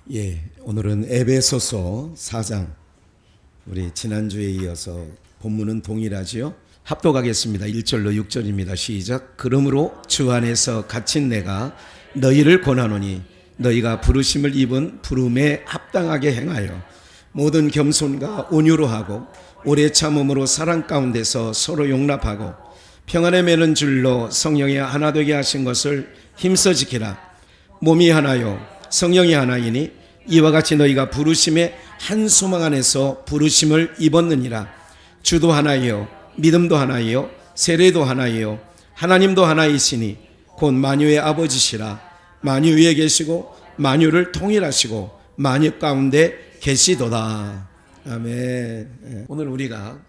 오늘은 에베소서 4장, 우리 지난주에 이어서 본문은 동일하지요. 합독하겠습니다. 1절로 6절입니다. 시작. 그러므로 주 안에서 갇힌 내가 너희를 권하노니 너희가 부르심을 입은 부름에 합당하게 행하여 모든 겸손과 온유로 하고 오래 참음으로 사랑 가운데서 서로 용납하고 평안에 매는 줄로 성령이 하나 되게 하신 것을 힘써 지키라. 몸이 하나요 성령이 하나이니 이와 같이 너희가 부르심의 한 소망 안에서 부르심을 입었느니라. 주도 하나이요 믿음도 하나이요 세례도 하나이요 하나님도 하나이시니 곧 만유의 아버지시라. 만유 위에 계시고 만유를 통일하시고 만유 가운데 계시도다. 아멘. 오늘 우리가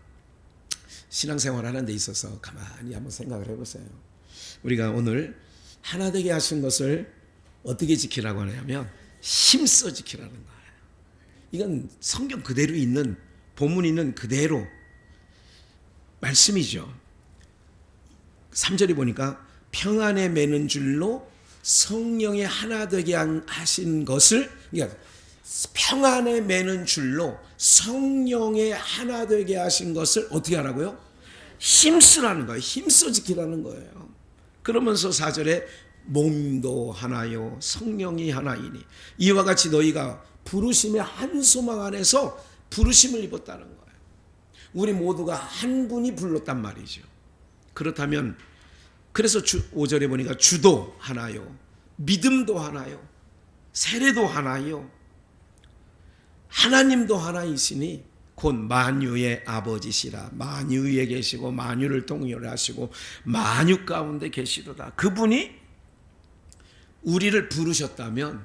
신앙생활 하는 데 있어서 가만히 한번 생각을 해보세요. 우리가 오늘 하나 되게 하신 것을 어떻게 지키라고 하냐면 힘써 지키라는 거예요. 이건 성경 그대로 있는, 본문 있는 그대로 말씀이죠. 3절에 보니까 평안에 매는 줄로 성령이 하나 되게 하신 것을, 그러니까 평안에 매는 줄로 성령의 하나 되게 하신 것을 어떻게 하라고요? 힘쓰라는 거예요. 힘써 지키라는 거예요. 그러면서 4절에 몸도 하나요 성령이 하나이니 이와 같이 너희가 부르심의 한 소망 안에서 부르심을 입었다는 거예요. 우리 모두가 한 분이 불렀단 말이죠. 그렇다면 그래서 5절에 보니까 주도 하나요 믿음도 하나요 세례도 하나요 하나님도 하나이시니 곧 만유의 아버지시라. 만유 위에 계시고 만유를 통일하시고 만유 가운데 계시도다. 그분이 우리를 부르셨다면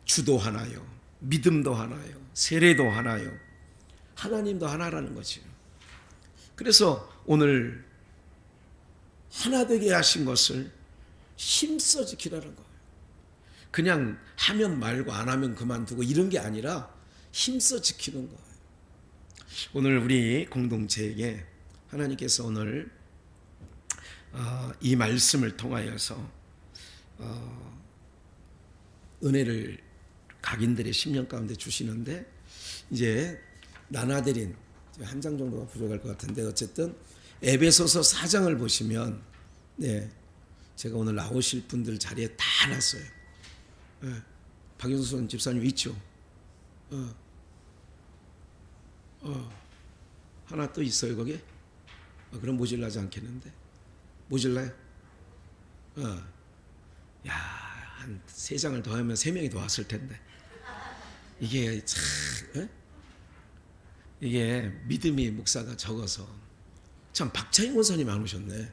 주도 하나요 믿음도 하나요 세례도 하나요 하나님도 하나라는 거죠. 그래서 오늘 하나 되게 하신 것을 힘써 지키라는 거예요. 그냥 하면 말고 안 하면 그만두고 이런 게 아니라 힘써 지키는 거예요. 오늘 우리 공동체에게 하나님께서 오늘 이 말씀을 통하여서 은혜를 각인들의 심령 가운데 주시는데, 이제 나눠드린 한 장 정도가 부족할 것 같은데 어쨌든 에베소서 4장을 보시면 제가 오늘 나오실 분들 자리에 다 놨어요. 박영수 집사님 있죠? 하나 또 있어요 거기? 그럼 모질라지 않겠는데? 모질라요? 야, 한 3장을 더 하면 3명이 더 왔을 텐데. 이게 참, 이게 믿음이 목사가 적어서. 참, 박차인 권사님 안 오셨네.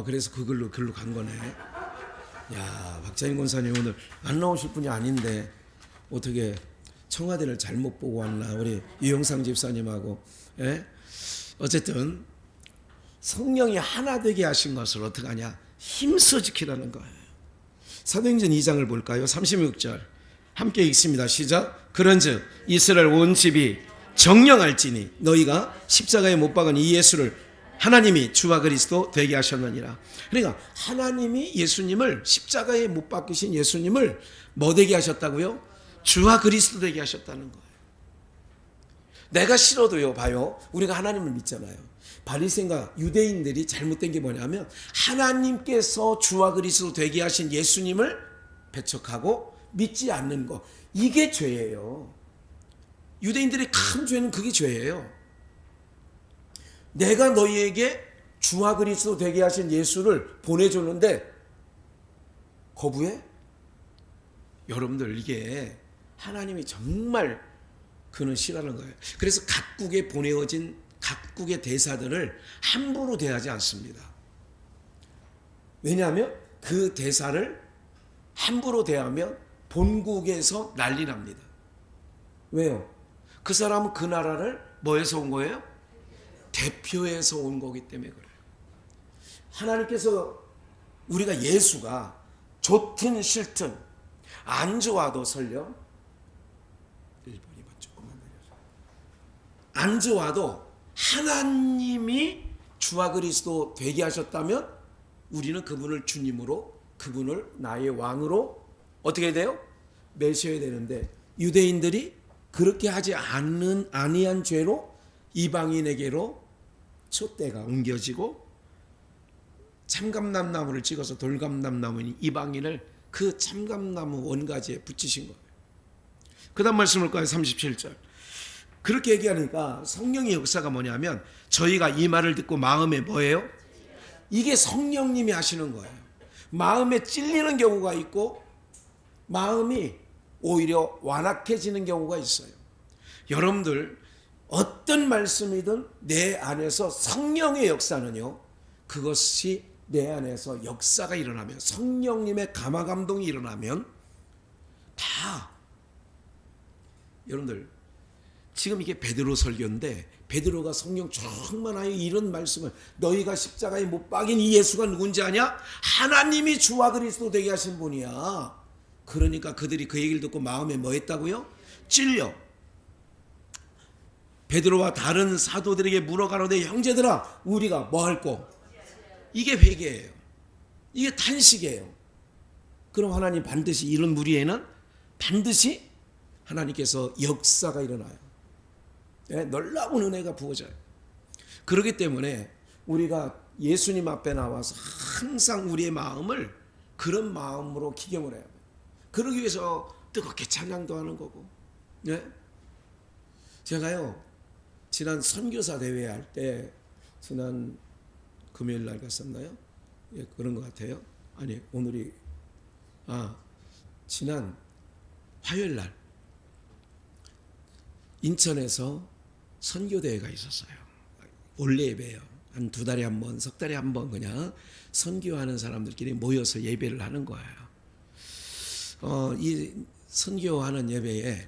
그래서 글로 간 거네. 야, 박차인 권사님 오늘 안 나오실 분이 아닌데, 어떻게 청와대를 잘못 보고 왔나, 우리 유영상 집사님하고. 어쨌든, 성령이 하나 되게 하신 것을 어떻게 하냐? 힘써 지키라는 거예요. 사도행전 2장을 볼까요? 36절 함께 읽습니다. 시작. 그런즉 이스라엘 온 집이 정령할지니 너희가 십자가에 못 박은 이 예수를 하나님이 주와 그리스도 되게 하셨느니라. 그러니까 하나님이 예수님을, 십자가에 못 박히신 예수님을 뭐 되게 하셨다고요? 주와 그리스도 되게 하셨다는 거예요. 내가 싫어도요, 봐요, 우리가 하나님을 믿잖아요. 바리새인과 유대인들이 잘못된 게 뭐냐면 하나님께서 주와 그리스도 되게 하신 예수님을 배척하고 믿지 않는 거, 이게 죄예요. 유대인들의 큰 죄는 그게 죄예요. 내가 너희에게 주와 그리스도 되게 하신 예수를 보내줬는데 거부해? 여러분들, 이게 하나님이 정말 그는 싫어하는 거예요. 그래서 각국에 보내어진 각국의 대사들을 함부로 대하지 않습니다. 왜냐하면 그 대사를 함부로 대하면 본국에서 난리 납니다. 왜요? 그 사람은 그 나라를 뭐해서 온 거예요? 대표해서 온 거기 때문에 그래요. 하나님께서, 우리가 예수가 좋든 싫든 안 좋아도 설령 1번이만 조금만 내려줘. 안 좋아도 하나님이 주와 그리스도 되게 하셨다면 우리는 그분을 주님으로, 그분을 나의 왕으로 어떻게 돼요? 매셔야 되는데 유대인들이 그렇게 하지 아니한 죄로 이방인에게로 촛대가 옮겨지고 참감람나무를 찍어서 돌감람나무인 이방인을 그 참감나무 원가지에 붙이신 거예요. 그 다음 말씀을 볼까요? 37절. 그렇게 얘기하니까 성령의 역사가 뭐냐면 저희가 이 말을 듣고 마음에 뭐예요? 이게 성령님이 하시는 거예요. 마음에 찔리는 경우가 있고 마음이 오히려 완악해지는 경우가 있어요. 여러분들 어떤 말씀이든 내 안에서 성령의 역사는요, 그것이 내 안에서 역사가 일어나면, 성령님의 감화감동이 일어나면 다, 여러분들 지금 이게 베드로 설교인데 베드로가 성령 충만하여 이런 말씀을, 너희가 십자가에 못 박인 이 예수가 누군지 아냐? 하나님이 주와 그리스도 되게 하신 분이야. 그러니까 그들이 그 얘기를 듣고 마음에 뭐 했다고요? 찔려. 베드로와 다른 사도들에게 물어가로되 형제들아 우리가 뭐 할꼬? 이게 회개예요. 이게 탄식이에요. 그럼 하나님 반드시 이런 무리에는 반드시 하나님께서 역사가 일어나요. 네, 놀라운 은혜가 부어져요. 그렇기 때문에 우리가 예수님 앞에 나와서 항상 우리의 마음을 그런 마음으로 기경을 해야 돼요. 그러기 위해서 뜨겁게 찬양도 하는 거고. 네? 제가요 지난 선교사 대회 할 때 지난 금요일 날 갔었나요? 예, 그런 것 같아요. 아니 오늘이 지난 화요일 날 인천에서 선교대회가 있었어요. 원래 예배예요. 한 2달에 한 번, 석 달에 한 번 그냥 선교하는 사람들끼리 모여서 예배를 하는 거예요. 이 선교하는 예배에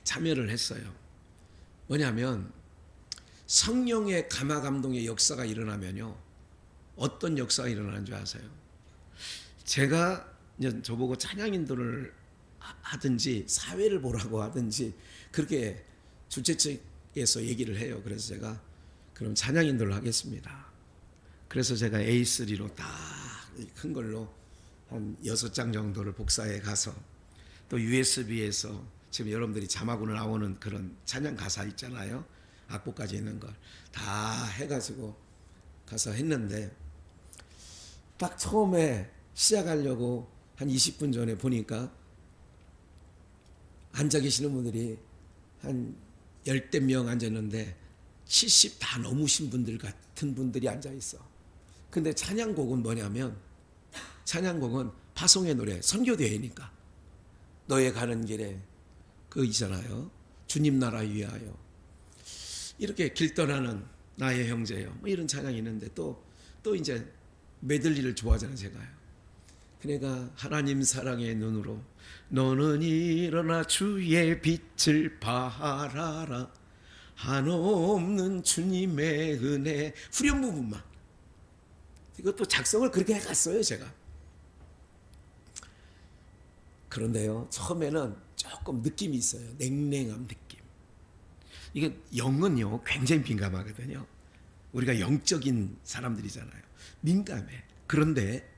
참여를 했어요. 뭐냐면 성령의 감화감동의 역사가 일어나면요, 어떤 역사가 일어나는 줄 아세요? 제가 이제 저보고 찬양 인도를 하든지 사회를 보라고 하든지 그렇게 주최 측에서 얘기를 해요. 그래서 제가 그럼 찬양 인도를 하겠습니다. 그래서 제가 A3로 다 큰 걸로 한 6장 정도를 복사해 가서 또 USB에서 지금 여러분들이 자막으로 나오는 그런 찬양 가사 있잖아요. 악보까지 있는 걸 다 해가지고 가서 했는데 딱 처음에 시작하려고 한 20분 전에 보니까 앉아 계시는 분들이 한 10대 명 앉았는데 70 다 넘으신 분들 같은 분들이 앉아 있어. 근데 찬양곡은 뭐냐면 찬양곡은 파송의 노래, 선교대회니까 너의 가는 길에 그 있잖아요. 주님 나라 위하여 이렇게 길 떠나는 나의 형제요. 뭐 이런 찬양이 있는데 또 이제 메들리를 좋아하잖아요, 제가요. 그러니까 하나님 사랑의 눈으로 너는 일어나 주의 빛을 바라라 한없는 주님의 은혜, 후렴 부분만. 이것도 작성을 그렇게 해갔어요, 제가. 그런데요, 처음에는 조금 느낌이 있어요. 냉랭한 느낌. 이게 영은요 굉장히 민감하거든요. 우리가 영적인 사람들이잖아요. 민감해. 그런데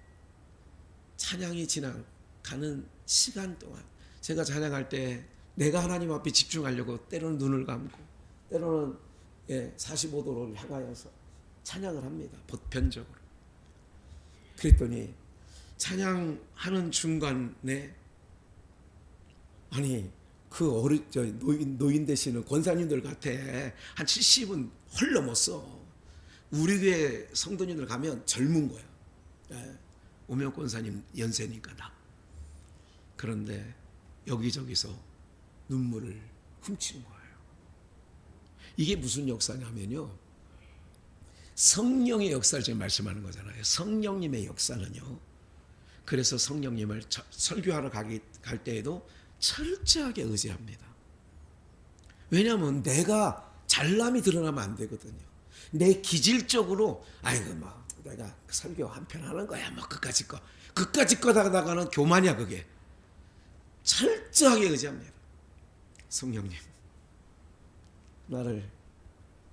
찬양이 지나가는 시간 동안 제가 찬양할 때 내가 하나님 앞에 집중하려고 때로는 눈을 감고 때로는 45도를 향하여서 찬양을 합니다. 보편적으로. 그랬더니 찬양하는 중간에 아니 그 노인 되시는 권사님들 같아. 한 70은 헐 넘었어. 우리 교회 성도님들 가면 젊은 거야. 오명 권사님 연세니까 다. 그런데 여기저기서 눈물을 훔치는 거예요. 이게 무슨 역사냐면요, 성령의 역사를 지금 말씀하는 거잖아요. 성령님의 역사는요, 그래서 성령님을 설교하러 갈 때에도 철저하게 의지합니다. 왜냐하면 내가 잘남이 드러나면 안 되거든요. 내 기질적으로 아이고 막 내가 설교 한편 하는 거야, 뭐 그까짓 거 하다가는 교만이야. 그게 철저하게 의지합니다. 성령님, 나를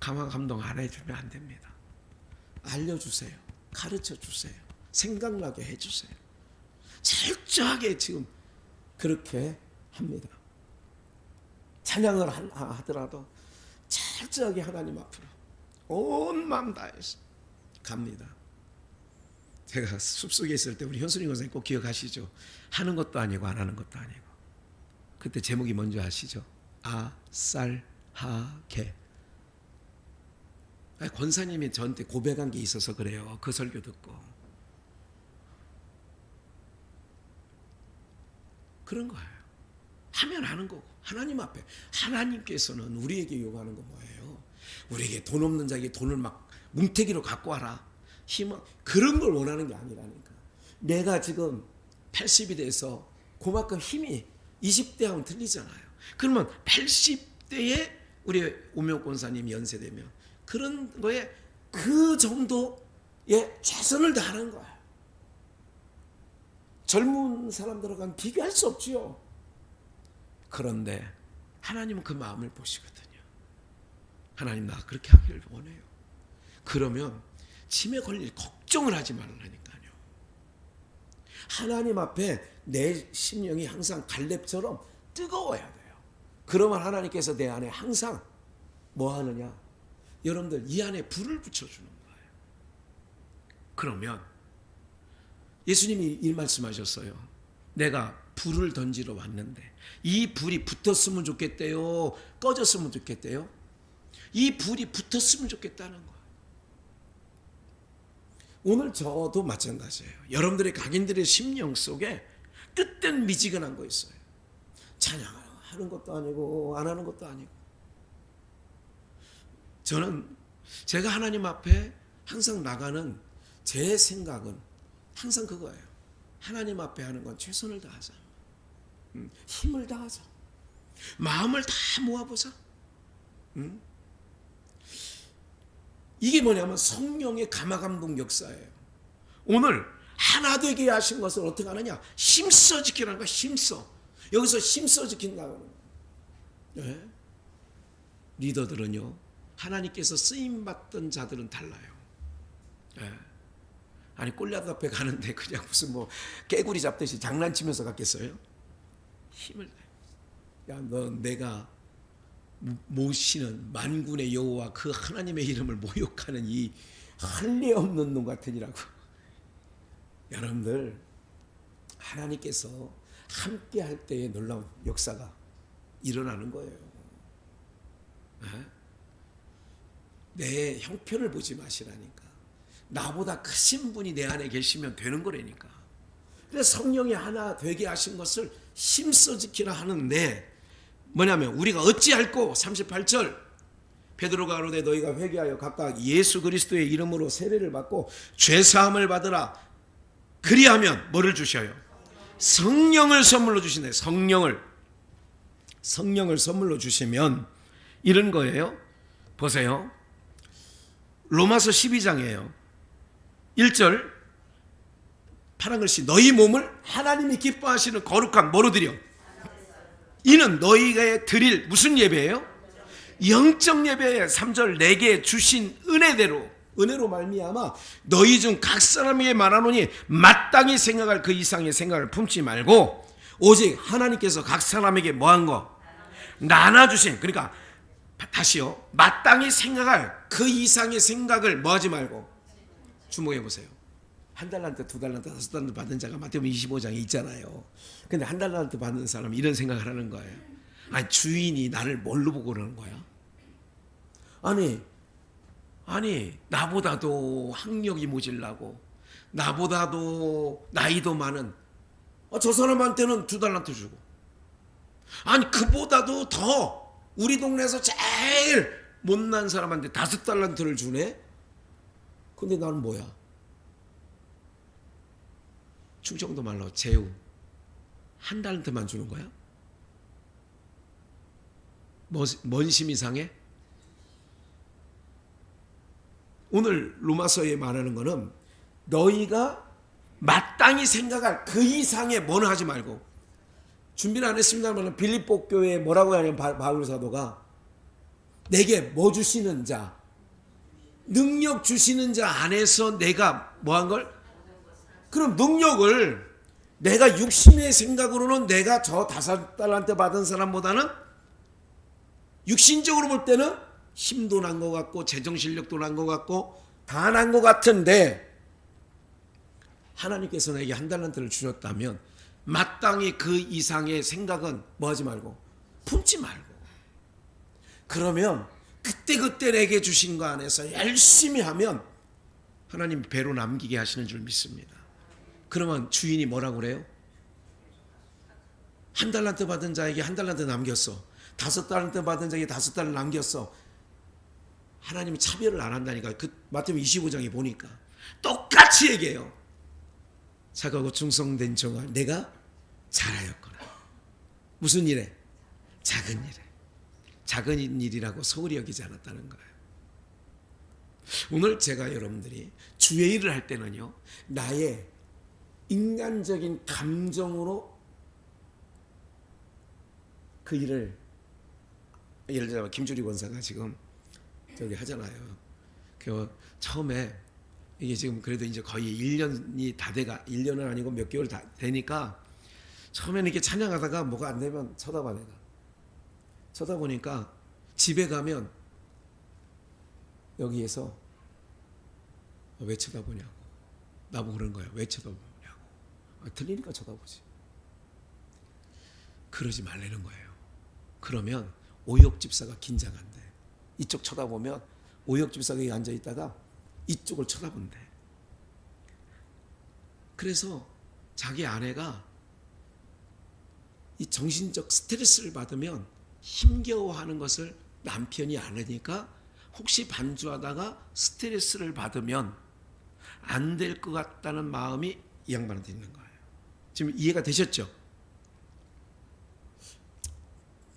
감화 감동 안 해주면 안 됩니다. 알려주세요. 가르쳐 주세요. 생각나게 해주세요. 철저하게 지금 그렇게 합니다. 찬양을 하더라도 철저하게 하나님 앞으로 온 마음 다해서 갑니다. 제가 숲속에 있을 때 우리 현순이 권사님 꼭 기억하시죠? 하는 것도 아니고 안 하는 것도 아니고. 그때 제목이 뭔지 아시죠? 아쌀하게. 권사님이 저한테 고백한 게 있어서 그래요. 그 설교 듣고. 그런 거예요. 하면 하는 거고. 하나님 앞에. 하나님께서는 우리에게 요구하는 건 뭐예요? 우리에게 돈 없는 자에게 돈을 막 뭉태기로 갖고 와라. 희망. 그런 걸 원하는 게 아니라니까. 내가 지금 80이 돼서 그만큼 힘이 20대 하면 틀리잖아요. 그러면 80대에 우리 오명 권사님 연세되면 그런 거에 그 정도의 최선을 다하는 거야. 젊은 사람들과는 비교할 수 없지요. 그런데 하나님은 그 마음을 보시거든요. 하나님 나 그렇게 하기를 원해요. 그러면 치매 걸릴 걱정을 하지 말라니까요. 하나님 앞에 내 심령이 항상 갈렙처럼 뜨거워야 돼요. 그러면 하나님께서 내 안에 항상 뭐 하느냐? 여러분들 이 안에 불을 붙여주는 거예요. 그러면 예수님이 이 말씀하셨어요. 내가 불을 던지러 왔는데 이 불이 붙었으면 좋겠대요? 꺼졌으면 좋겠대요? 이 불이 붙었으면 좋겠다는 거예요. 오늘 저도 마찬가지예요. 여러분들의 각인들의 심령 속에 뜻된 미지근한 거 있어요. 찬양하는 것도 아니고 안 하는 것도 아니고. 저는 제가 하나님 앞에 항상 나가는 제 생각은 항상 그거예요. 하나님 앞에 하는 건 최선을 다하자. 힘을 다하자. 마음을 다 모아보자. 이게 뭐냐면 성령의 감화감동 역사예요. 오늘 하나 되게 하신 것을 어떻게 하느냐? 힘써 지키라는 거야. 힘써. 여기서 힘써 지킨다는 거예요. 네? 리더들은요. 하나님께서 쓰임받던 자들은 달라요. 네. 아니 골리앗 앞에 가는데 그냥 무슨 뭐 깨구리 잡듯이 장난치면서 갔겠어요? 힘을 야, 너 내가 모시는 만군의 여호와 그 하나님의 이름을 모욕하는 이 할례 없는 놈 같으니라고. 여러분들 하나님께서 함께 할 때의 놀라운 역사가 일어나는 거예요. 내 형편을 보지 마시라니까. 나보다 크신 분이 내 안에 계시면 되는 거라니까. 그래서 성령이 하나 되게 하신 것을 힘써 지키라 하는데 뭐냐면 우리가 어찌할꼬 38절 베드로가 가로되 너희가 회개하여 각각 예수 그리스도의 이름으로 세례를 받고 죄사함을 받으라. 그리하면 뭐를 주셔요? 성령을 선물로 주시네. 성령을 선물로 주시면 이런 거예요. 보세요. 로마서 12장이에요. 1절 파란 글씨 너희 몸을 하나님이 기뻐하시는 거룩한 뭐로 드려? 이는 너희가 드릴 무슨 예배예요? 영적 예배예요. 3절 내게 주신 은혜로 말미암아 너희 중 각 사람에게 말하노니 마땅히 생각할 그 이상의 생각을 품지 말고 오직 하나님께서 각 사람에게 뭐한 거? 나눠주신. 그러니까 다시요. 마땅히 생각할 그 이상의 생각을 뭐하지 말고 주목해 보세요. 한 달란트, 두 달란트, 다섯 달란트 받은 자가 마태복음 25장에 있잖아요. 근데 한 달란트 받는 사람은 이런 생각을 하는 거예요. 아니 주인이 나를 뭘로 보고 그러는 거야? 아니 나보다도 학력이 모질라고 나보다도 나이도 많은 저 사람한테는 두 달란트 주고 아니 그보다도 더 우리 동네에서 제일 못난 사람한테 5달란트를 주네? 근데 나는 뭐야? 충청도 말로 제우 한 달란트만 주는 거야? 뭔 심이 상해? 오늘 로마서에 말하는 거는 너희가 마땅히 생각할 그 이상의 뭐는 하지 말고 준비를 안 했습니다만 빌립보 교회에 뭐라고 하냐면 바울 사도가 내게 뭐 주시는 자 능력 주시는 자 안에서 내가 뭐 한 걸? 그럼 능력을 내가 육신의 생각으로는 내가 저 5달란트 받은 사람보다는 육신적으로 볼 때는 힘도 난 것 같고 재정실력도 난 것 같고 다 난 것 같은데, 하나님께서 내게 1달란트를 주셨다면 마땅히 그 이상의 생각은 뭐 하지 말고 품지 말고, 그러면 그때그때 내게 주신 거 안에서 열심히 하면 하나님 배로 남기게 하시는 줄 믿습니다. 그러면 주인이 뭐라고 그래요? 1달란트 받은 자에게 1달란트 남겼어. 5달란트 받은 자에게 5달란트 남겼어. 하나님이 차별을 안 한다니까. 그 마태복음 25장에 보니까 똑같이 얘기해요. 착하고 충성된 종아, 내가 잘하였구나. 무슨 일에? 작은 일에. 작은 일이라고 소홀히 여기지 않았다는 거예요. 오늘 제가 여러분들이 주의 일을 할 때는요, 나의 인간적인 감정으로 그 일을, 예를 들자면 김주리 권사가 지금 저기 하잖아요. 그 처음에 이게 지금 그래도 이제 거의 1년이 다 돼가, 1년은 아니고 몇 개월 다 되니까 처음에는 이렇게 찬양하다가 뭐가 안 되면 쳐다봐. 내가 쳐다보니까 집에 가면 여기에서 왜 쳐다보냐고 나보고 그런 거야. 왜 쳐다보냐고. 들리니까 쳐다보지. 그러지 말라는 거예요. 그러면 오역 집사가 긴장한대. 이쪽 쳐다보면 오역 집사가 여기 앉아 있다가 이쪽을 쳐다본대. 그래서 자기 아내가 이 정신적 스트레스를 받으면 힘겨워하는 것을 남편이 아니까 혹시 반주하다가 스트레스를 받으면 안 될 것 같다는 마음이 이 양반한테 있는 거예요. 지금 이해가 되셨죠?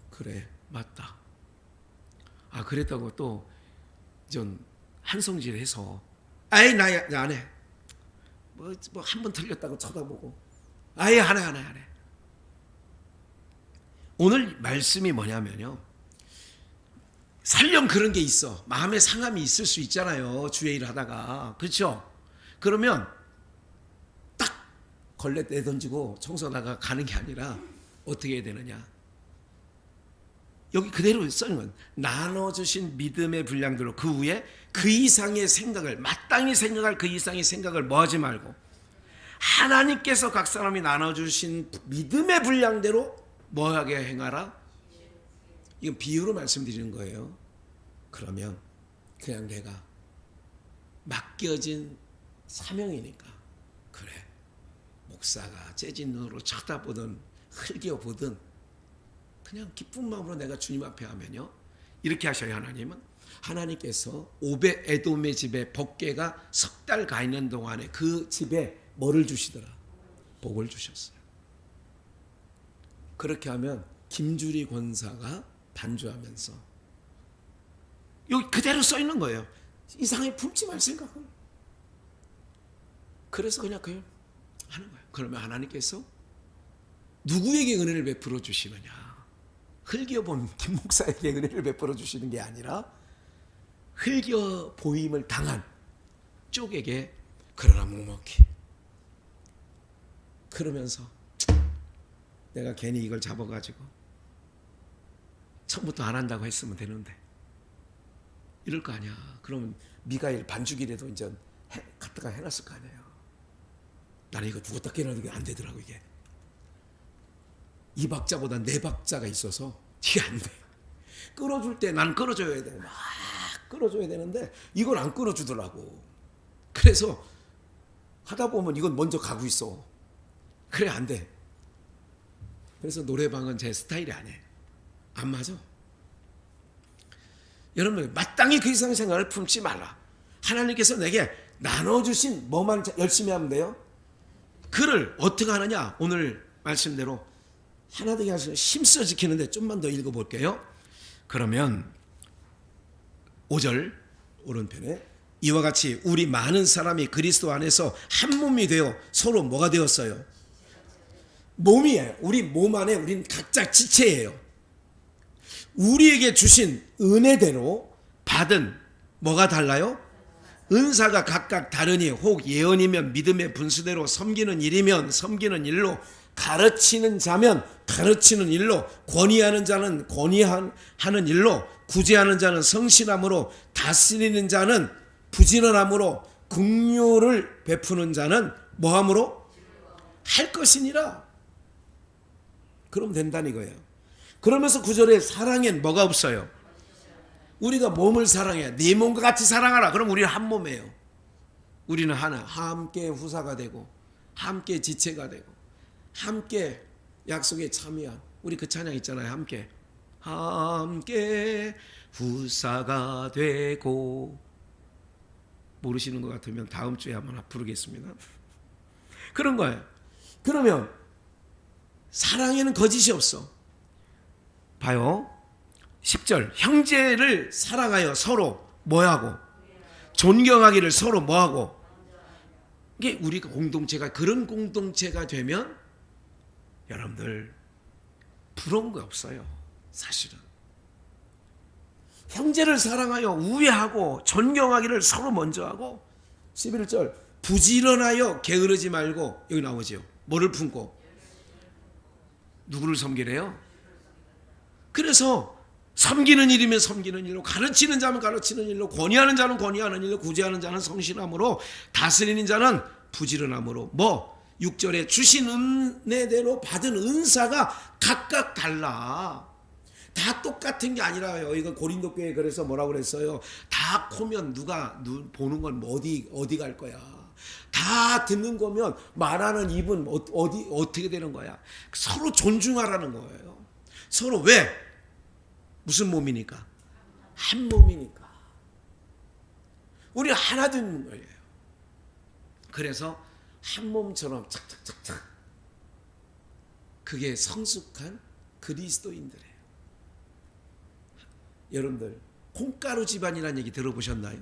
그래, 맞다. 그랬다고 또 좀 한성질해서 아이 나 안 해. 뭐 한 번 틀렸다고 쳐다보고 아예 안 해. 오늘 말씀이 뭐냐면요, 설령 그런 게 있어. 마음의 상함이 있을 수 있잖아요. 주의 일을 하다가. 그렇죠? 그러면 딱 걸레 내던지고 청소하다가 가는 게 아니라 어떻게 해야 되느냐. 여기 그대로 써있는 나눠주신 믿음의 분량대로 그 위에 그 이상의 생각을, 마땅히 생각할 그 이상의 생각을 뭐 하지 말고 하나님께서 각 사람이 나눠주신 믿음의 분량대로 뭐하게 행하라. 이건 비유로 말씀드리는 거예요. 그러면 그냥 내가 맡겨진 사명이니까, 그래, 목사가 째진 눈으로 쳐다보든 흘겨보든 그냥 기쁜 마음으로 내가 주님 앞에 하면요, 이렇게 하셔요. 하나님께서 오벳 에돔의 집에 법궤가 10달 가 있는 동안에 그 집에 뭐를 주시더라? 복을 주셨어요. 그렇게 하면 김주리 권사가 반주하면서 여기 그대로 써 있는 거예요. 이상하게 품지 말 생각을. 그래서 그냥 하는 거예요. 그러면 하나님께서 누구에게 은혜를 베풀어 주시느냐? 흘겨본 김 목사에게 은혜를 베풀어 주시는 게 아니라 흘겨 보임을 당한 쪽에게 그러나 묵묵히, 그러면서 내가 괜히 이걸 잡아가지고 처음부터 안 한다고 했으면 되는데 이럴 거 아니야. 그러면 미가엘 반죽이라도 이제 갖다가 해놨을 거 아니에요. 나는 이거 두었다 깨어나도 안 되더라고. 이게 이 박자보다 네 박자가 있어서 이게 안 돼. 끌어줄 때 난 끌어줘야 돼. 막 끌어줘야 되는데 이걸 안 끌어주더라고. 그래서 하다 보면 이건 먼저 가고 있어. 그래, 안 돼. 그래서 노래방은 제 스타일이 아니에요. 안 맞아. 여러분, 마땅히 그 이상 생각을 품지 말라. 하나님께서 내게 나눠주신 뭐만 열심히 하면 돼요. 그를 어떻게 하느냐? 오늘 말씀대로 하나 되게 하시는 힘써 지키는데 좀만 더 읽어볼게요. 그러면 5절 오른편에 이와 같이 우리 많은 사람이 그리스도 안에서 한 몸이 되어 서로 뭐가 되었어요? 몸이에요. 우리 몸 안에 우린 각자 지체예요. 우리에게 주신 은혜대로 받은 뭐가 달라요? 은사가 각각 다르니 혹 예언이면 믿음의 분수대로, 섬기는 일이면 섬기는 일로, 가르치는 자면 가르치는 일로, 권위하는 자는 권위하는 일로, 구제하는 자는 성실함으로, 다스리는 자는 부지런함으로, 긍휼을 베푸는 자는 뭐함으로? 할 것이니라. 그럼 된다는 거예요. 그러면서 9절에 사랑엔 뭐가 없어요? 우리가 몸을 사랑해. 네 몸과 같이 사랑하라. 그럼 우리는 한 몸이에요. 우리는 하나. 함께 후사가 되고, 함께 지체가 되고, 함께 약속에 참여한, 우리 그 찬양 있잖아요. 함께 후사가 되고. 모르시는 것 같으면 다음 주에 한번 부르겠습니다. 그런 거예요. 그러면 사랑에는 거짓이 없어. 봐요. 10절 형제를 사랑하여 서로 뭐하고? 존경하기를 서로 뭐하고? 이게 우리가 공동체가, 그런 공동체가 되면 여러분들 부러운 거 없어요. 사실은 형제를 사랑하여 우애하고 존경하기를 서로 먼저 하고, 11절 부지런하여 게으르지 말고, 여기 나오죠. 뭐를 품고? 누구를 섬기래요? 그래서 섬기는 일이면 섬기는 일로, 가르치는 자면 가르치는 일로, 권위하는 자는 권위하는 일로, 구제하는 자는 성실함으로, 다스리는 자는 부지런함으로. 6절에 주신 은혜대로 받은 은사가 각각 달라. 다 똑같은 게 아니라요. 이거 고린도 교회 그래서 뭐라고 그랬어요? 다 코면 누가 보는 건 어디 갈 거야? 다 듣는 거면 말하는 입은 어떻게 되는 거야? 서로 존중하라는 거예요. 서로 왜? 무슨 몸이니까? 한 몸이니까. 우리 하나 되는 거예요. 그래서 한 몸처럼 착착착착. 그게 성숙한 그리스도인들이에요. 여러분들 콩가루 집안이라는 얘기 들어보셨나요?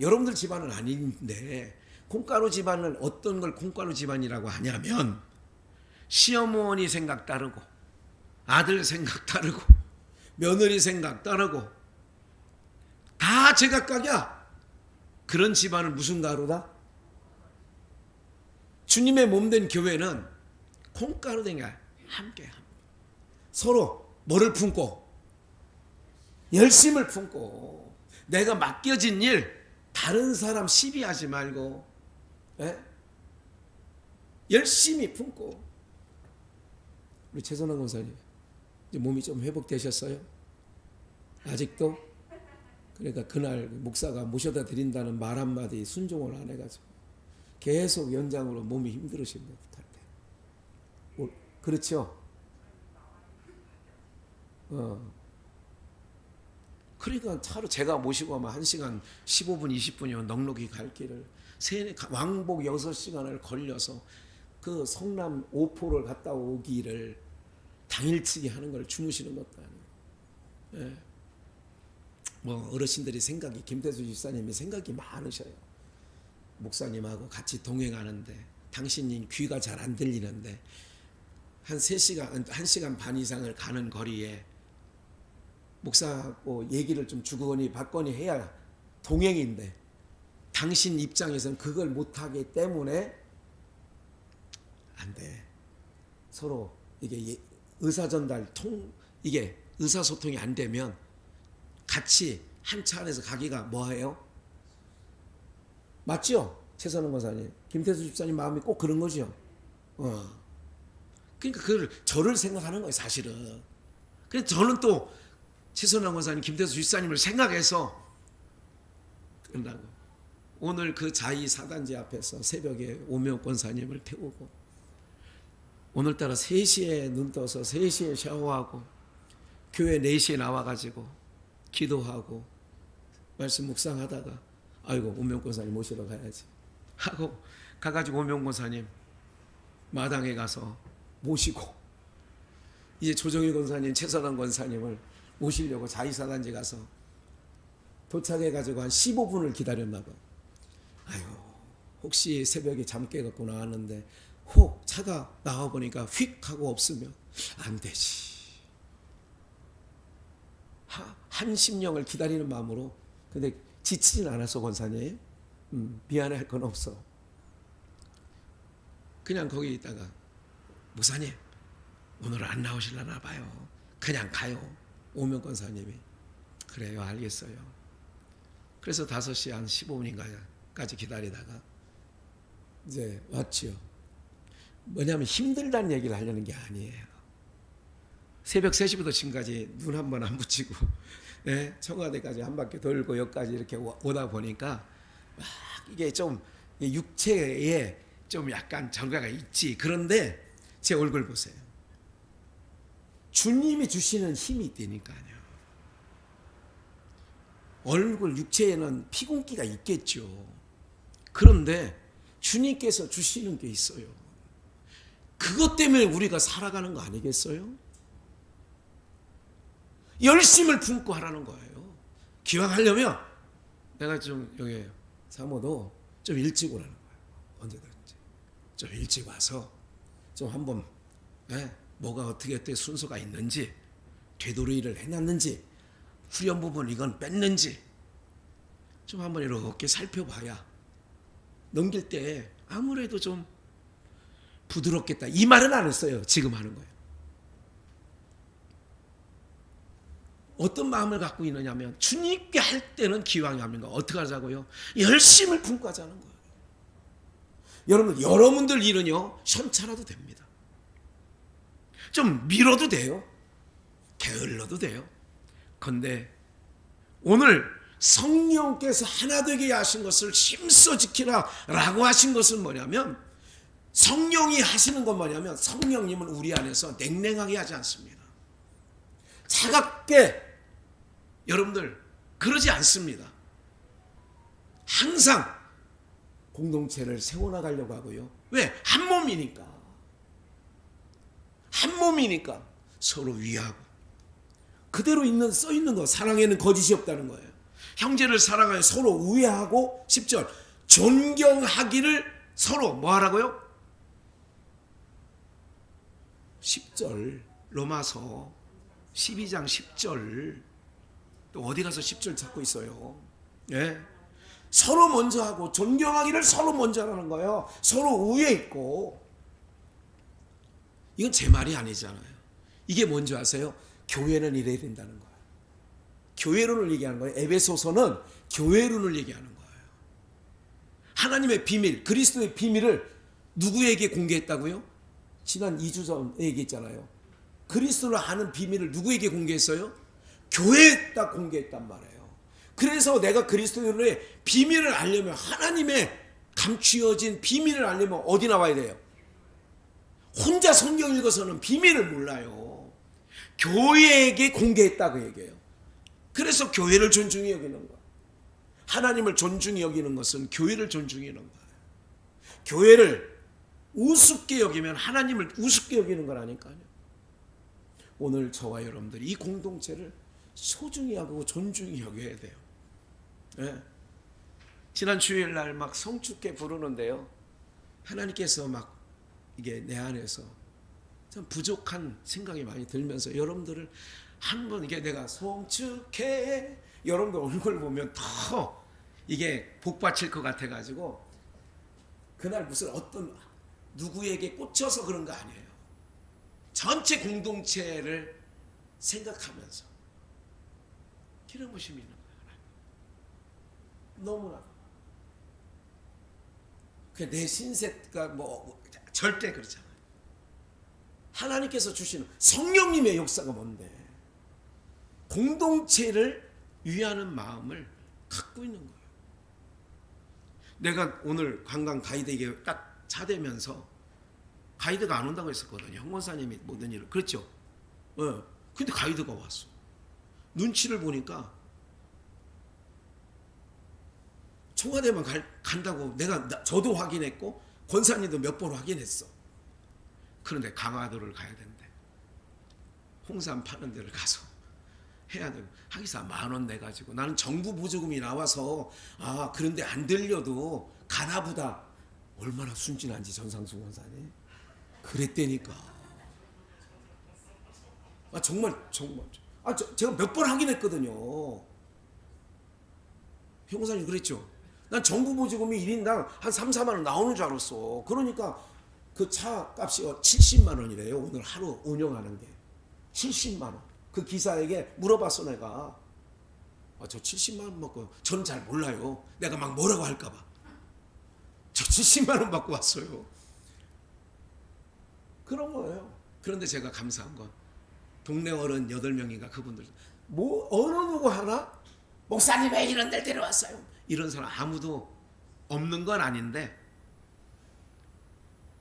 여러분들 집안은 아닌데, 콩가루 집안은 어떤 걸 콩가루 집안이라고 하냐면, 시어머니 생각 따르고, 아들 생각 따르고, 며느리 생각 따르고, 다 제각각이야. 그런 집안은 무슨 가루다? 주님의 몸된 교회는 콩가루 된 게 함께 서로 뭐를 품고? 열심을 품고, 내가 맡겨진 일 다른 사람 시비하지 말고, 열심히 품고. 우리 최선원 권사님 이제 몸이 좀 회복되셨어요? 아직도? 그러니까 그날 목사가 모셔다 드린다는 말 한마디 순종을 안 해가지고 계속 연장으로 몸이 힘들으신 것 같아요. 그렇죠? 그러니까 차로 제가 모시고 하면 1시간 15분 20분이면 넉넉히 갈 길을 왕복 6시간을 걸려서 그 성남 오포를 갔다 오기를 당일치기 하는 걸 주무시는 것도 아니고. 뭐 어르신들이 생각이, 김태수 집사님이 생각이 많으셔요. 목사님하고 같이 동행하는데 당신님 귀가 잘 안 들리는데 한 1시간 반 이상을 가는 거리에 목사하고 얘기를 좀 주거니 받거니 해야 동행인데, 당신 입장에서는 그걸 못하기 때문에 안 돼. 서로 이게 의사전달 이게 의사소통이 안 되면 같이 한 차 안에서 가기가 뭐예요? 맞죠? 최선원 권사님, 김태수 집사님 마음이 꼭 그런 거죠. 그러니까 저를 생각하는 거예요, 사실은. 그래서 저는 또 최선원 권사님, 김태수 집사님을 생각해서 끝나고, 오늘 그 자이 사단지 앞에서 새벽에 오명 권사님을 태우고, 오늘따라 3시에 눈 떠서 3시에 샤워하고 교회 4시에 나와가지고 기도하고 말씀 묵상하다가, 아이고 오명 권사님 모시러 가야지 하고 가가지고 오명 권사님 마당에 가서 모시고, 이제 조정일 권사님, 최선원 권사님을 모시려고 자이사단지 가서 도착해가지고 한 15분을 기다렸나 봐. 아유, 혹시 새벽에 잠 깨갖고 나왔는데 혹 차가 나와보니까 휙 하고 없으면 안 되지. 한 심령을 기다리는 마음으로 근데 지치진 않았어, 권사님. 미안할 건 없어. 그냥 거기 있다가 목사님 오늘 안 나오실라나 봐요. 그냥 가요. 오면 권사님이 그래요, 알겠어요. 그래서 5시 한 15분인가까지 기다리다가 이제 왔지요. 뭐냐면 힘들다는 얘기를 하려는 게 아니에요. 새벽 3시부터 지금까지 눈 한 번 안 붙이고 예, 청와대까지 한 바퀴 돌고 여기까지 이렇게 오다 보니까 막 이게 좀 육체에 좀 약간 정가가 있지. 그런데 제 얼굴 보세요. 주님이 주시는 힘이 있다니까요. 얼굴 육체에는 피곤기가 있겠죠. 그런데 주님께서 주시는 게 있어요. 그것 때문에 우리가 살아가는 거 아니겠어요? 열심을 품고 하라는 거예요. 기왕 하려면 내가 좀 여기 사모도 좀 일찍 오라는 거예요. 언제든지 좀 일찍 와서 좀 한번 뭐가 어떻게 순서가 있는지, 되도록이를 해놨는지, 후렴 부분 이건 뺐는지 좀 한번 이렇게 살펴봐야 넘길 때 아무래도 좀 부드럽겠다. 이 말은 안 했어요. 지금 하는 거예요. 어떤 마음을 갖고 있느냐면 주님께 할 때는 기왕이 합니다. 어떻게 하자고요? 열심을 품고 하자는 거예요. 여러분들 일은요, 현차라도 됩니다. 좀 미뤄도 돼요. 게을러도 돼요. 그런데 오늘 성령께서 하나 되게 하신 것을 힘써 지키라 라고 하신 것은 뭐냐면, 성령이 하시는 건 뭐냐면, 성령님은 우리 안에서 냉랭하게 하지 않습니다. 차갑게 여러분들 그러지 않습니다. 항상 공동체를 세워나가려고 하고요. 왜? 한 몸이니까. 한 몸이니까 서로 위하고, 그대로 써 있는 거, 사랑에는 거짓이 없다는 거예요. 형제를 사랑하여 서로 우애하고, 10절 존경하기를 서로 뭐 하라고요? 10절 로마서 12장 10절. 또 어디 가서 10절 찾고 있어요. 예? 서로 먼저 하고 존경하기를 서로 먼저 하라는 거예요. 서로 우애 있고. 이건 제 말이 아니잖아요. 이게 뭔지 아세요? 교회는 이래야 된다는 거예요. 교회론을 얘기하는 거예요. 에베소서는 교회론을 얘기하는 거예요. 하나님의 비밀, 그리스도의 비밀을 누구에게 공개했다고요? 지난 2주 전에 얘기했잖아요. 그리스도를 아는 비밀을 누구에게 공개했어요? 교회에다 공개했단 말이에요. 그래서 내가 그리스도의 비밀을 알려면, 하나님의 감추어진 비밀을 알려면 어디 나와야 돼요? 혼자 성경 읽어서는 비밀을 몰라요. 교회에게 공개했다고 얘기해요. 그래서 교회를 존중히 여기는 거예요. 하나님을 존중히 여기는 것은 교회를 존중히 여기는 거예요. 교회를 우습게 여기면 하나님을 우습게 여기는 거라니까요. 오늘 저와 여러분들이 이 공동체를 소중히 하고 존중히 여겨야 돼요. 네. 지난 주일날 막 성축회 부르는데요, 하나님께서 막 이게 내 안에서 참 부족한 생각이 많이 들면서 여러분들을 한번, 이게 내가 성축회 여러분들 얼굴 보면 더 이게 복 받칠 것 같아가지고, 그날 무슨 어떤 누구에게 꽂혀서 그런 거 아니에요. 전체 공동체를 생각하면서 기름 부심이 있는 거예요. 너무나. 내 신세가 뭐 절대 그렇잖아요. 하나님께서 주시는 성령님의 역사가 뭔데? 공동체를 위하는 마음을 갖고 있는 거예요. 내가 오늘 관광 가이드에게 딱 차대면서 가이드가 안 온다고 했었거든요. 홍원사님이 모든 일을. 그렇죠? 근데 가이드가 왔어. 눈치를 보니까 청와대만 간다고 저도 확인했고 권사님도 몇 번 확인했어. 그런데 강화도를 가야 된대. 홍삼 파는 데를 가서 해야 되고, 하기사 10,000원 내가지고, 나는 정부 보조금이 나와서 그런데 안 들려도 가나보다. 얼마나 순진한지 전상수 권사님. 그랬다니까. 정말 제가 몇 번 확인했거든요. 형사님 그랬죠. 난 정부보조금이 1인당 한 3, 4만 원 나오는 줄 알았어. 그러니까 그 차 값이 70만 원이래요. 오늘 하루 운영하는 게. 70만 원. 그 기사에게 물어봤어 내가. 저 70만 원 받고 전 잘 몰라요. 내가 막 뭐라고 할까 봐. 저 70만 원 받고 왔어요. 그런 거예요. 그런데 제가 감사한 건 동네 어른 8명인가 그분들 뭐 어느 누구 하나 목사님 왜 이런 데 데려왔어요? 이런 사람 아무도 없는 건 아닌데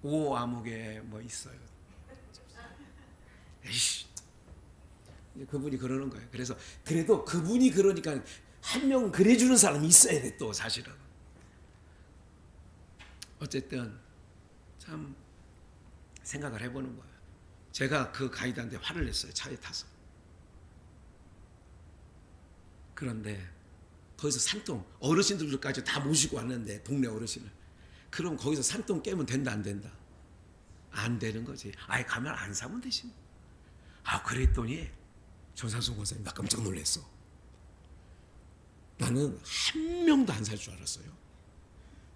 오 암흑에 뭐 있어요. 에이씨. 그분이 그러는 거예요. 그래서 그래도 그분이 그러니까 한 명 그래주는 사람이 있어야 돼 또 사실은. 어쨌든 참 생각을 해보는 거예요. 제가 그 가이드한테 화를 냈어요. 차에 타서. 그런데 거기서 산동 어르신들까지 다 모시고 왔는데 동네 어르신을. 그럼 거기서 산동 깨면 된다 안 된다? 안 되는 거지. 아예 가면 안 사면 되지. 그랬더니 전상수 권사님 나 깜짝 놀랐어. 나는 한 명도 안 살 줄 알았어요.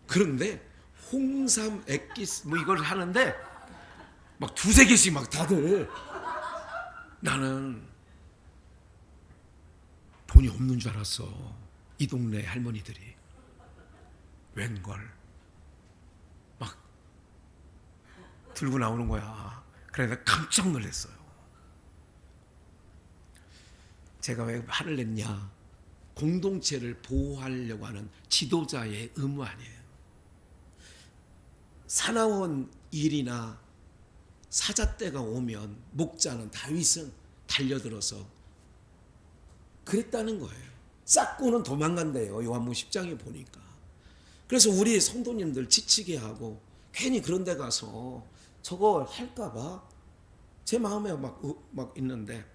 그런데 홍삼 액기스 뭐 이걸 하는데 막 2-3개씩 막 다들. 나는 돈이 없는 줄 알았어. 이 동네 할머니들이 웬걸 막 들고 나오는 거야. 그래서 깜짝 놀랐어요. 제가 왜 화를 냈냐? 공동체를 보호하려고 하는 지도자의 의무 아니에요. 사나운 일이나 사자때가 오면 목자는 다윗은 달려들어서 그랬다는 거예요. 싹고는 도망간대요. 요한복음 10장에 보니까. 그래서 우리 성도님들 지치게 하고 괜히 그런 데 가서 저거 할까 봐 제 마음에 막 있는데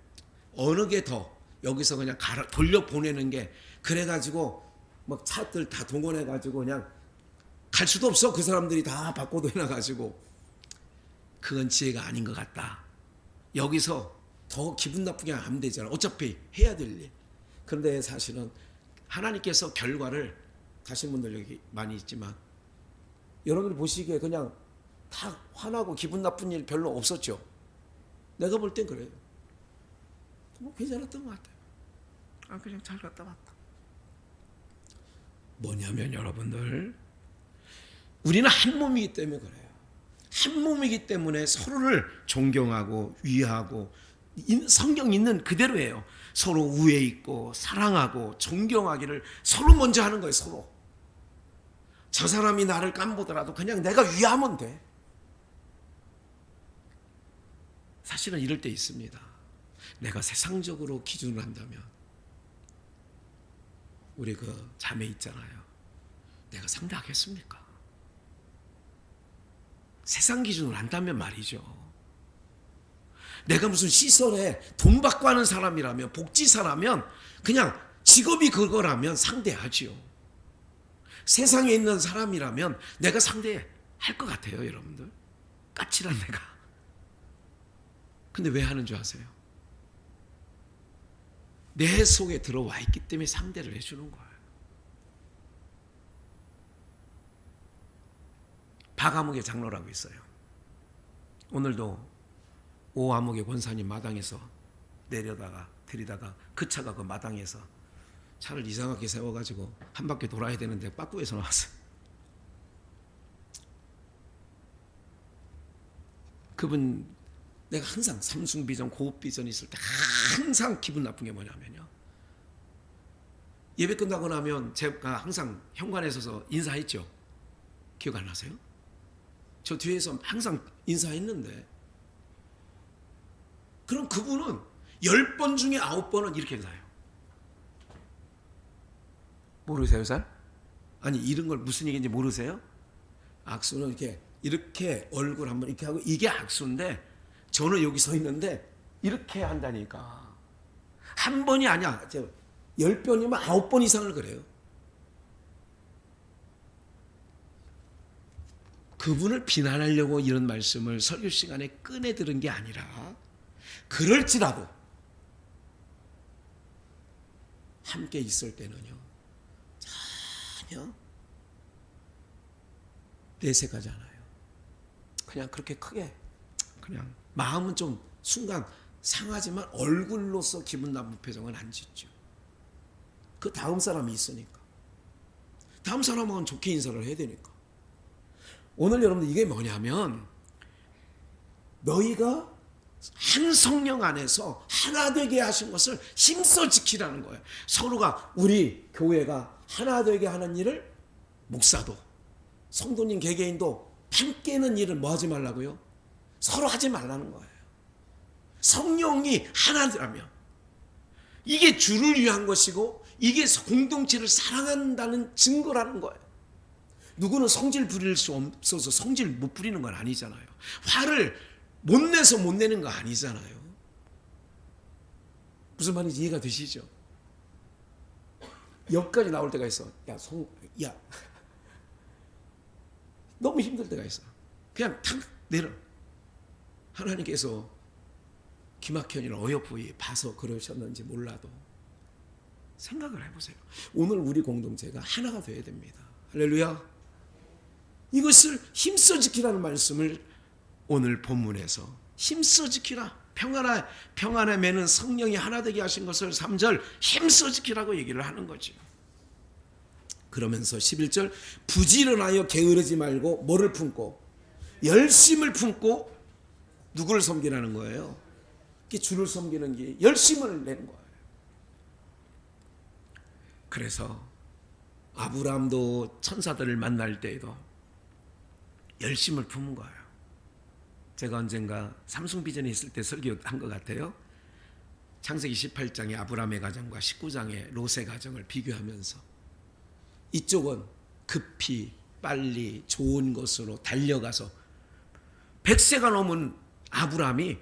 어느 게 더 여기서 그냥 돌려보내는 게 그래가지고 막 차들 다 동원해가지고 그냥 갈 수도 없어. 그 사람들이 다 바꿔도 해놔가지고 그건 지혜가 아닌 것 같다. 여기서 더 기분 나쁘게 하면 되잖아. 어차피 해야 될 일. 그런데 사실은 하나님께서 결과를 가신 분들 여기 많이 있지만 여러분들 보시기에 그냥 다 화나고 기분 나쁜 일 별로 없었죠. 내가 볼 땐 그래요. 뭐 괜찮았던 것 같아요. 그냥 잘 갔다 왔다. 뭐냐면 여러분들 우리는 한 몸이기 때문에 그래요. 한 몸이기 때문에 서로를 존경하고 위하고 성경 있는 그대로예요. 서로 우애 있고 사랑하고 존경하기를 서로 먼저 하는 거예요. 서로. 저 사람이 나를 깜보더라도 그냥 내가 위하면 돼. 사실은 이럴 때 있습니다. 내가 세상적으로 기준을 한다면 우리 그 자매 있잖아요. 내가 상대하겠습니까? 세상 기준으로 한다면 말이죠. 내가 무슨 시설에 돈 받고 하는 사람이라면 복지사라면 그냥 직업이 그거라면 상대하지요. 세상에 있는 사람이라면 내가 상대할 것 같아요. 여러분들 까칠한 내가. 근데 왜 하는 줄 아세요? 내 속에 들어와 있기 때문에 상대를 해주는 거예요. 박아목의 장로라고 있어요. 오늘도 오아목의 권사님 마당에서 들이다가 그 차가 그 마당에서 차를 이상하게 세워가지고 한 바퀴 돌아야 되는데 빠꾸에서 나왔어요. 그분 내가 항상 삼숭비전 고급비전 있을 때 항상 기분 나쁜 게 뭐냐면요. 예배 끝나고 나면 제가 항상 현관에 서서 인사했죠. 기억 안 나세요? 저 뒤에서 항상 인사했는데 그럼 그분은 10번 중에 9번은 이렇게 인사해요. 모르세요, 잘? 아니 이런 걸 무슨 얘기인지 모르세요? 악수는 이렇게 얼굴 한번 이렇게 하고 이게 악수인데 저는 여기 서 있는데 이렇게 한다니까. 한 번이 아니야. 10번이면 9번 이상을 그래요. 그분을 비난하려고 이런 말씀을 설교 시간에 꺼내 들은 게 아니라 그럴지라도 함께 있을 때는요. 전혀 내색하지 않아요. 그냥 그렇게 크게 그냥 마음은 좀 순간 상하지만 얼굴로서 기분 나쁜 표정은 안 짓죠. 그 다음 사람이 있으니까. 다음 사람은 좋게 인사를 해야 되니까. 오늘 여러분들 이게 뭐냐면 너희가 한 성령 안에서 하나 되게 하신 것을 힘써 지키라는 거예요. 서로가 우리 교회가 하나 되게 하는 일을 목사도 성도님 개개인도 판 깨는 일을 뭐 하지 말라고요? 서로 하지 말라는 거예요. 성령이 하나라면 이게 주를 위한 것이고 이게 공동체를 사랑한다는 증거라는 거예요. 누구는 성질 부릴 수 없어서 성질 못 부리는 건 아니잖아요. 화를 못 내서 못 내는 거 아니잖아요. 무슨 말인지 이해가 되시죠? 여기까지 나올 때가 있어. 야, 너무 힘들 때가 있어. 그냥 탁 내려. 하나님께서 기막현이를 어여쁘게 봐서 그러셨는지 몰라도 생각을 해보세요. 오늘 우리 공동체가 하나가 되어야 됩니다. 할렐루야. 이것을 힘써 지키라는 말씀을 오늘 본문에서 힘써 지키라. 평안에 매는 성령이 하나 되게 하신 것을 3절 힘써 지키라고 얘기를 하는 거죠. 그러면서 11절 부지런하여 게으르지 말고 뭐를 품고 열심을 품고 누구를 섬기라는 거예요. 주를 섬기는 게 열심을 내는 거예요. 그래서 아브라함도 천사들을 만날 때에도 열심을 품은 거예요. 제가 언젠가 삼성비전에 있을 때 설교한 것 같아요. 창세기 18장의 아브라함의 가정과 19장의 롯의 가정을 비교하면서 이쪽은 급히 빨리 좋은 것으로 달려가서 100세가 넘은 아브라함이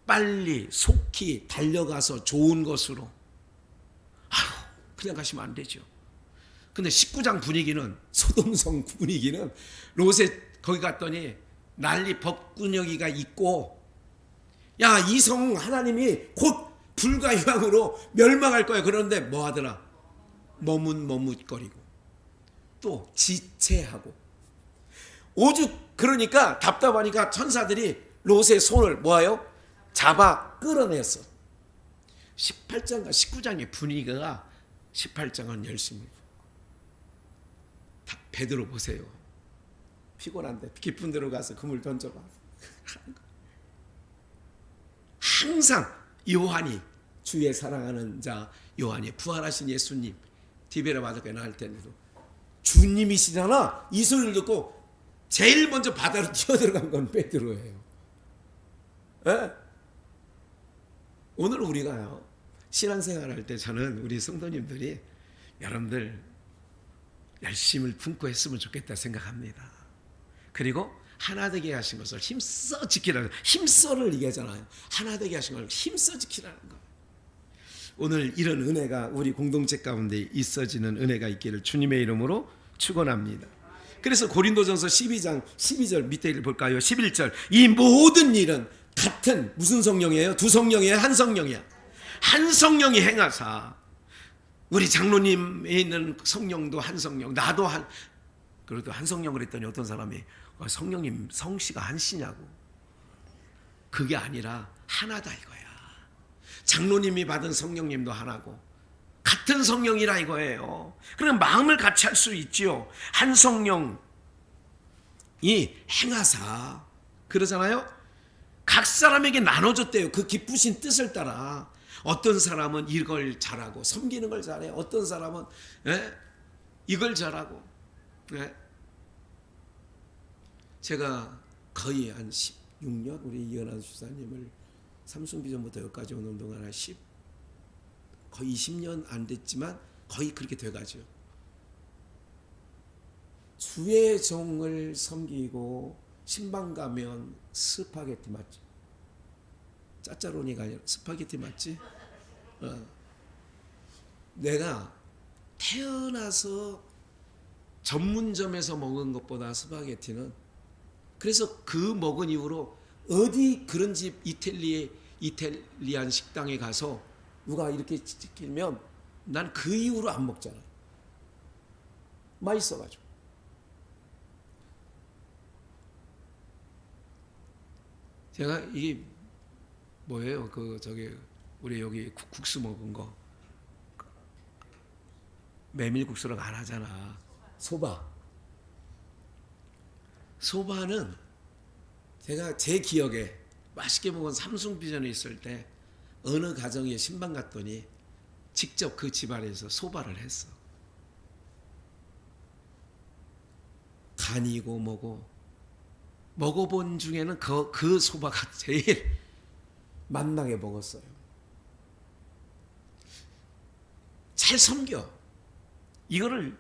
빨리 속히 달려가서 좋은 것으로 그냥 가시면 안 되죠. 근데 19장 분위기는 소돔성 분위기는 롯에 거기 갔더니 난리 법군여기가 있고 야, 이 성 하나님이 곧 불과 유황으로 멸망할 거야. 그런데 뭐 하더라? 머뭇머뭇거리고 또 지체하고 오죽 그러니까 답답하니까 천사들이 롯의 손을 뭐하여? 잡아 끌어냈어. 18장과 19장의 분위기가 18장은 열심히 베드로 보세요. 피곤한데 깊은 데로 가서 그물 던져봐. 항상 요한이 주의 사랑하는 자 요한이 부활하신 예수님 디베라 바닷가에 나갈 때도 주님이시잖아. 이 소리를 듣고 제일 먼저 바다로 뛰어들어간 건 베드로예요. 에? 오늘 우리가요 신앙생활할 때 저는 우리 성도님들이 여러분들 열심을 품고 했으면 좋겠다 생각합니다. 그리고 하나 되게 하신 것을 힘써 지키라는 힘써를 얘기하잖아요. 하나 되게 하신 걸 힘써 지키라는 거. 오늘 이런 은혜가 우리 공동체 가운데 있어지는 은혜가 있기를 주님의 이름으로 축원합니다. 그래서 고린도전서 12장 12절 밑에 볼까요? 11절 이 모든 일은 같은 무슨 성령이에요? 두 성령이에요? 한 성령이야? 한 성령이 행하사 우리 장로님에 있는 성령도 한 성령 나도 한 그래도 한 성령 그랬더니 어떤 사람이 성령님 성씨가 한씨냐고. 그게 아니라 하나다 이거야. 장로님이 받은 성령님도 하나고 같은 성령이라 이거예요. 그럼 마음을 같이 할 수 있지요. 한 성령이 행하사 그러잖아요. 각 사람에게 나눠줬대요. 그 기쁘신 뜻을 따라. 어떤 사람은 이걸 잘하고 섬기는 걸 잘해. 어떤 사람은 이걸 잘하고. 제가 거의 한 16년 우리 이현환 수사님을 삼성비전부터 여기까지 오는 동안 거의 20년 안 됐지만 거의 그렇게 돼가죠. 주의 종을 섬기고 신방 가면 스파게티 맞지? 짜짜로니가 아니라 스파게티 맞지? 내가 태어나서 전문점에서 먹은 것보다 스파게티는 그래서 그 먹은 이후로 어디 그런 집 이탈리안 식당에 가서 누가 이렇게 시키면 난 그 이후로 안 먹잖아. 맛있어가지고. 제가 이게 뭐예요? 우리 여기 국수 먹은 거 메밀국수랑 안 하잖아. 소바는 제가 제 기억에 맛있게 먹은 삼성비전에 있을 때 어느 가정에 신방 갔더니 직접 그 집안에서 소바를 했어. 간이고 뭐고 먹어본 중에는 그 소바가 제일 맛나게 먹었어요. 잘 섬겨. 이거를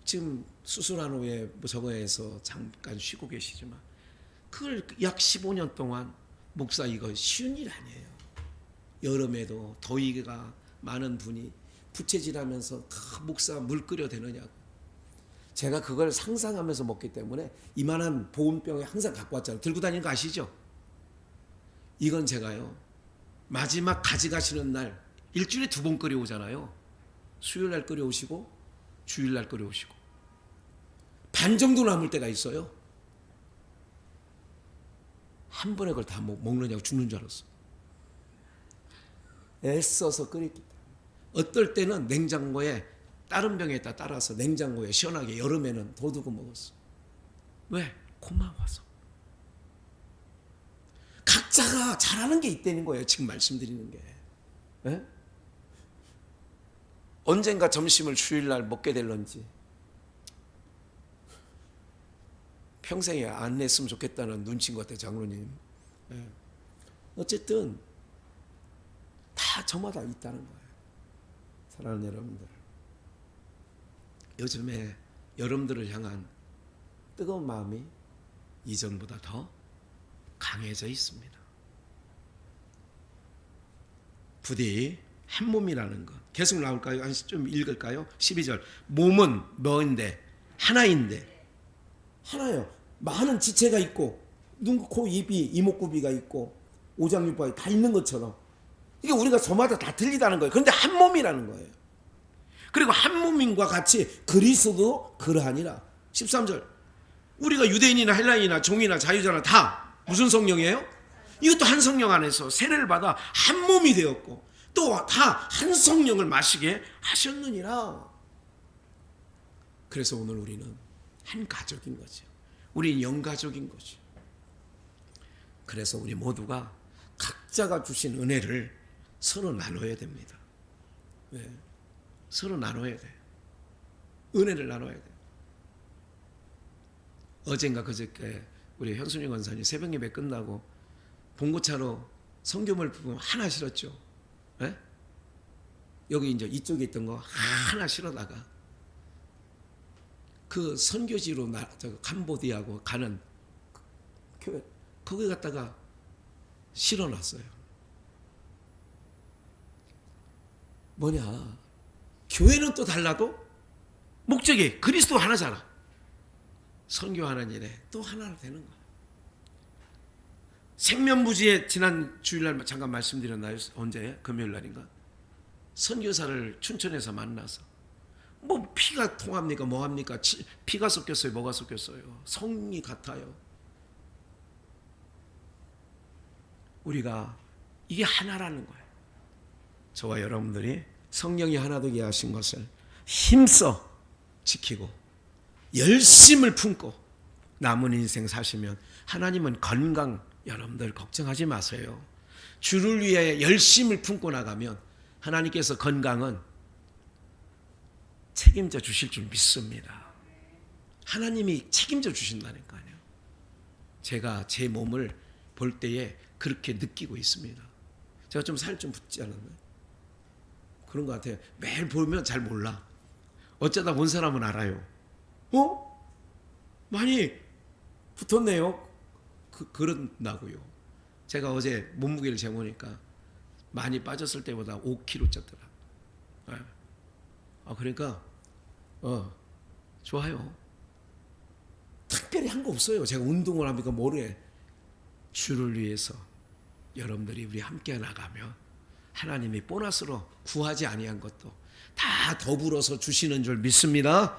지금 수술한 후에 뭐 저거에서 잠깐 쉬고 계시지만 그걸 약 15년 동안 목사 이거 쉬운 일 아니에요. 여름에도 더위가 많은 분이 부채질하면서 목사 물 끓여 대느냐고. 제가 그걸 상상하면서 먹기 때문에 이만한 보온병에 항상 갖고 왔잖아요. 들고 다니는 거 아시죠? 이건 제가요 마지막 가져가시는 날 일주일에 2번 끓여오잖아요. 수요일날 끓여오시고 주일날 끓여오시고 반 정도 남을 때가 있어요. 한 번에 그걸 다 먹느냐고 죽는 줄 알았어. 애써서 끓였기 때문에. 어떨 때는 냉장고에 다른 병에다 따라서 냉장고에 시원하게 여름에는 더 두고 먹었어. 왜? 고마워서. 각자가 잘하는 게 있다는 거예요. 지금 말씀드리는 게. 네? 언젠가 점심을 주일날 먹게 될런지 평생에 안 냈으면 좋겠다는 눈치인 것 같아요. 장로님. 네. 어쨌든 다 저마다 있다는 거예요. 사랑하는 여러분들, 요즘에 여러분들을 향한 뜨거운 마음이 이전보다 더 강해져 있습니다. 부디 한 몸이라는 것 계속 나올까요? 좀 읽을까요? 12절 몸은 뭐인데 하나인데. 하나요. 많은 지체가 있고 눈, 코, 입이 이목구비가 있고 오장육부가 다 있는 것처럼 이게 우리가 저마다 다 틀리다는 거예요. 그런데 한 몸이라는 거예요. 그리고 한 몸인과 같이 그리스도도 그러하니라. 13절 우리가 유대인이나 헬라인이나 종이나 자유자나 다 무슨 성령이에요? 이것도 한 성령 안에서 세례를 받아 한 몸이 되었고 또 다 한 성령을 마시게 하셨느니라. 그래서 오늘 우리는 한 가족인 거죠. 우리는 영가족인 거죠. 그래서 우리 모두가 각자가 주신 은혜를 서로 나눠야 됩니다. 왜? 서로 나눠야 돼. 은혜를 나눠야 돼. 어젠가 그저께 우리 현순이 권사님 새벽 예배 끝나고 봉고차로 성교물 부분 하나 실었죠. 네? 여기 이제 이쪽에 있던 거 하나 실어다가 그 선교지로 캄보디아고 가는 교회 거기 갔다가 실어놨어요. 뭐냐? 교회는 또 달라도 목적이 그리스도 하나잖아. 선교하는 일에 또 하나로 되는 거야. 생면부지에 지난 주일날 잠깐 말씀드렸나요? 언제? 금요일날인가? 선교사를 춘천에서 만나서 뭐 피가 통합니까? 뭐합니까? 피가 섞였어요? 뭐가 섞였어요? 성이 같아요. 우리가 이게 하나라는 거예요. 저와 여러분들이 성령이 하나 되게 하신 것을 힘써 지키고 열심을 품고 남은 인생 사시면 하나님은 건강 여러분들 걱정하지 마세요. 주를 위해 열심을 품고 나가면 하나님께서 건강은 책임져 주실 줄 믿습니다. 하나님이 책임져 주신다니까요. 제가 제 몸을 볼 때에 그렇게 느끼고 있습니다. 제가 좀 살 좀 붙지 않았나요? 그런 것 같아요. 매일 보면 잘 몰라. 어쩌다 본 사람은 알아요. 많이 붙었네요. 그런다고요. 제가 어제 몸무게를 재보니까 많이 빠졌을 때보다 5kg 쪘더라. 그러니까 좋아요. 특별히 한 거 없어요. 제가 운동을 합니까 뭐래. 주를 위해서 여러분들이 우리 함께 나가며 하나님이 보너스로 구하지 아니한 것도 다 더불어서 주시는 줄 믿습니다.